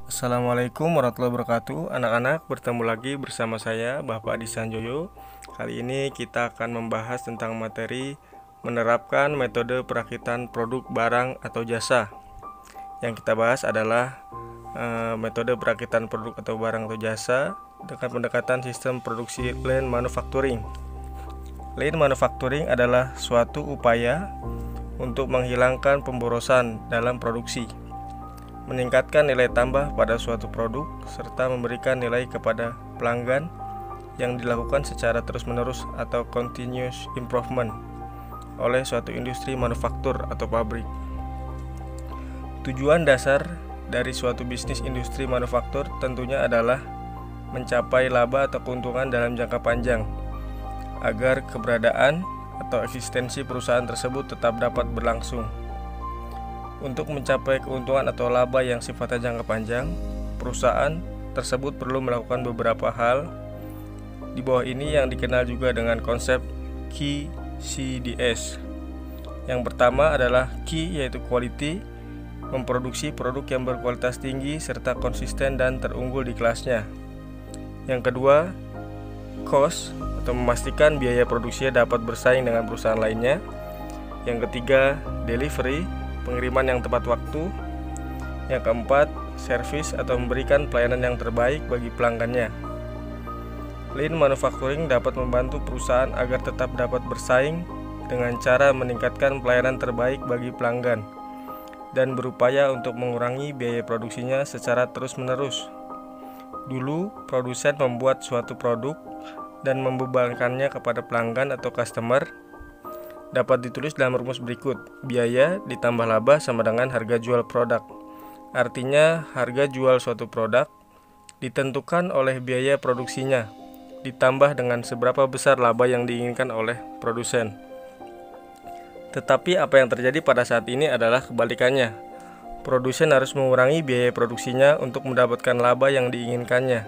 Assalamualaikum warahmatullahi wabarakatuh. Anak-anak, bertemu lagi bersama saya Bapak Adi Sanjoyo. Kali ini kita akan membahas tentang materi menerapkan metode perakitan produk barang atau jasa. Yang kita bahas adalah metode perakitan produk atau barang atau jasa dengan pendekatan sistem produksi lean manufacturing. Lean manufacturing adalah suatu upaya untuk menghilangkan pemborosan dalam produksi, meningkatkan nilai tambah pada suatu produk, serta memberikan nilai kepada pelanggan yang dilakukan secara terus-menerus atau continuous improvement oleh suatu industri manufaktur atau pabrik. Tujuan dasar dari suatu bisnis industri manufaktur tentunya adalah mencapai laba atau keuntungan dalam jangka panjang agar keberadaan atau eksistensi perusahaan tersebut tetap dapat berlangsung. Untuk mencapai keuntungan atau laba yang sifatnya jangka panjang, perusahaan tersebut perlu melakukan beberapa hal. Di bawah ini yang dikenal juga dengan konsep QCDS. Yang pertama adalah Q, yaitu quality, memproduksi produk yang berkualitas tinggi serta konsisten dan terunggul di kelasnya. Yang kedua, cost, atau memastikan biaya produksinya dapat bersaing dengan perusahaan lainnya. Yang ketiga, delivery, pengiriman yang tepat waktu. Yang keempat, service, atau memberikan pelayanan yang terbaik bagi pelanggannya. Lean manufacturing dapat membantu perusahaan agar tetap dapat bersaing dengan cara meningkatkan pelayanan terbaik bagi pelanggan dan berupaya untuk mengurangi biaya produksinya secara terus-menerus. Dulu, produsen membuat suatu produk dan membebankannya kepada pelanggan atau customer dapat ditulis dalam rumus berikut. Biaya ditambah laba sama dengan harga jual produk. Artinya, harga jual suatu produk ditentukan oleh biaya produksinya, ditambah dengan seberapa besar laba yang diinginkan oleh produsen. Tetapi apa yang terjadi pada saat ini adalah kebalikannya. Produsen harus mengurangi biaya produksinya untuk mendapatkan laba yang diinginkannya.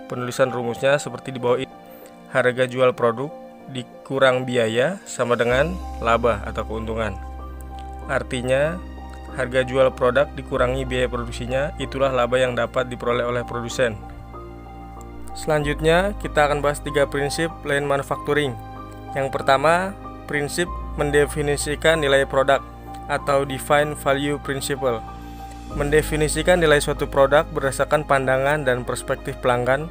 Penulisan rumusnya seperti di bawah ini. Harga jual produk dikurang biaya sama dengan laba atau keuntungan. Artinya, harga jual produk dikurangi biaya produksinya, itulah laba yang dapat diperoleh oleh produsen. Selanjutnya, kita akan bahas 3 prinsip lean manufacturing. Yang pertama, prinsip mendefinisikan nilai produk atau define value principle. Mendefinisikan nilai suatu produk berdasarkan pandangan dan perspektif pelanggan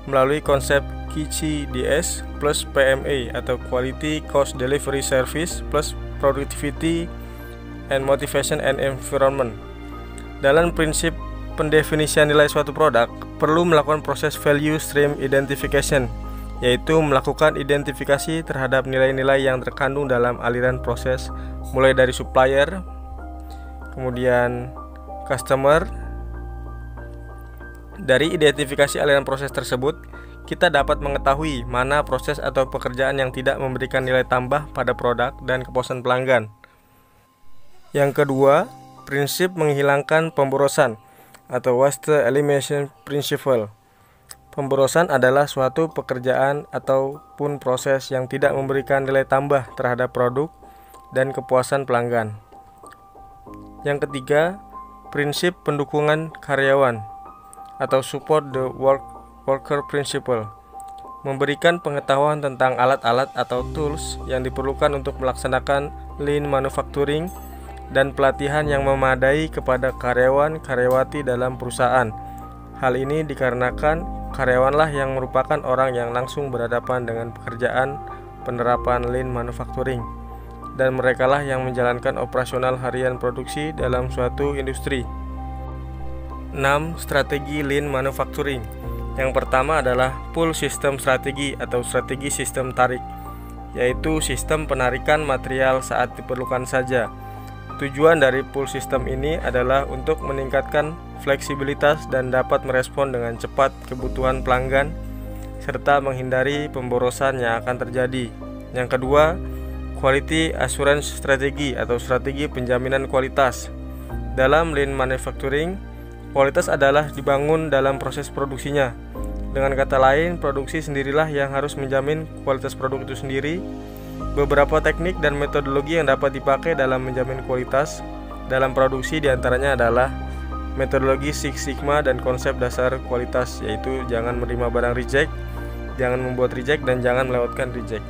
melalui konsep QCDS plus PMA atau Quality, Cost, Delivery, Service plus Productivity and Motivation and Environment. Dalam prinsip pendefinisian nilai suatu produk, perlu melakukan proses value stream identification, yaitu melakukan identifikasi terhadap nilai-nilai yang terkandung dalam aliran proses mulai dari supplier, kemudian customer. Dari identifikasi aliran proses tersebut, kita dapat mengetahui mana proses atau pekerjaan yang tidak memberikan nilai tambah pada produk dan kepuasan pelanggan. Yang kedua, prinsip menghilangkan pemborosan atau waste elimination principle. Pemborosan adalah suatu pekerjaan ataupun proses yang tidak memberikan nilai tambah terhadap produk dan kepuasan pelanggan. Yang ketiga, prinsip pendukungan karyawan atau support the worker principle. Memberikan pengetahuan tentang alat-alat atau tools yang diperlukan untuk melaksanakan lean manufacturing dan pelatihan yang memadai kepada karyawan-karyawati dalam perusahaan. Hal ini dikarenakan karyawanlah yang merupakan orang yang langsung berhadapan dengan pekerjaan penerapan lean manufacturing, dan merekalah yang menjalankan operasional harian produksi dalam suatu industri. 6. Strategi lean manufacturing. Yang pertama adalah pull system strategi atau strategi sistem tarik, yaitu sistem penarikan material saat diperlukan saja. Tujuan dari pull system ini adalah untuk meningkatkan fleksibilitas dan dapat merespon dengan cepat kebutuhan pelanggan serta menghindari pemborosan yang akan terjadi. Yang kedua, quality assurance strategi atau strategi penjaminan kualitas. Dalam lean manufacturing, kualitas adalah dibangun dalam proses produksinya. Dengan kata lain, produksi sendirilah yang harus menjamin kualitas produk itu sendiri. Beberapa teknik dan metodologi yang dapat dipakai dalam menjamin kualitas dalam produksi diantaranya adalah metodologi Six Sigma dan konsep dasar kualitas, yaitu jangan menerima barang reject, jangan membuat reject, dan jangan melewatkan reject.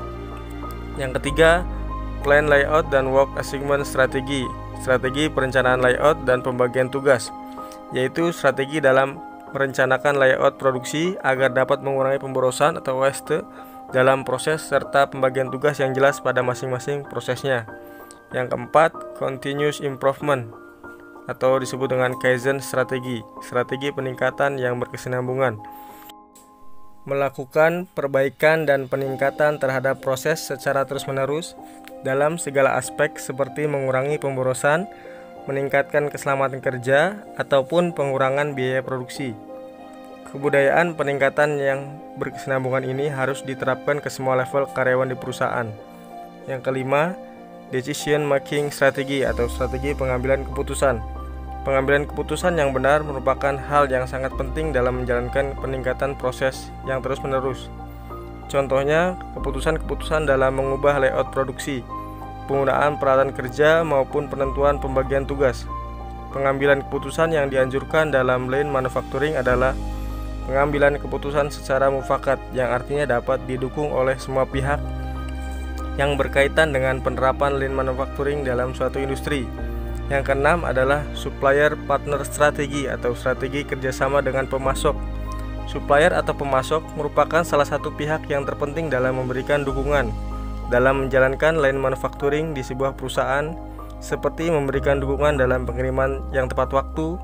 Yang ketiga, plan layout dan work assignment strategi, strategi perencanaan layout dan pembagian tugas, yaitu strategi dalam merencanakan layout produksi agar dapat mengurangi pemborosan atau waste dalam proses serta pembagian tugas yang jelas pada masing-masing prosesnya. Yang keempat, continuous improvement atau disebut dengan Kaizen strategi, strategi peningkatan yang berkesinambungan. Melakukan perbaikan dan peningkatan terhadap proses secara terus-menerus dalam segala aspek seperti mengurangi pemborosan, meningkatkan keselamatan kerja, ataupun pengurangan biaya produksi. Kebudayaan peningkatan yang berkesinambungan ini harus diterapkan ke semua level karyawan di perusahaan. Yang kelima, decision making strategi atau strategi pengambilan keputusan. Pengambilan keputusan yang benar merupakan hal yang sangat penting dalam menjalankan peningkatan proses yang terus-menerus. Contohnya, keputusan-keputusan dalam mengubah layout produksi, penggunaan peralatan kerja maupun penentuan pembagian tugas. Pengambilan keputusan yang dianjurkan dalam lean manufacturing adalah pengambilan keputusan secara mufakat, yang artinya dapat didukung oleh semua pihak yang berkaitan dengan penerapan lean manufacturing dalam suatu industri. Yang keenam adalah supplier partner strategi atau strategi kerjasama dengan pemasok. Supplier atau pemasok merupakan salah satu pihak yang terpenting dalam memberikan dukungan dalam menjalankan lean manufacturing di sebuah perusahaan, seperti memberikan dukungan dalam pengiriman yang tepat waktu,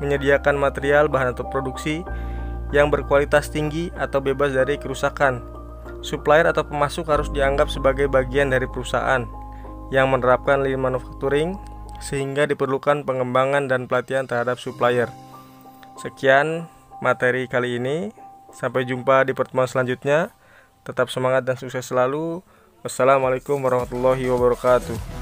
menyediakan material bahan atau produksi yang berkualitas tinggi atau bebas dari kerusakan. Supplier atau pemasok harus dianggap sebagai bagian dari perusahaan yang menerapkan lean manufacturing, sehingga diperlukan pengembangan dan pelatihan terhadap supplier. Sekian materi kali ini. Sampai jumpa di pertemuan selanjutnya. Tetap semangat dan sukses selalu. Wassalamualaikum warahmatullahi wabarakatuh.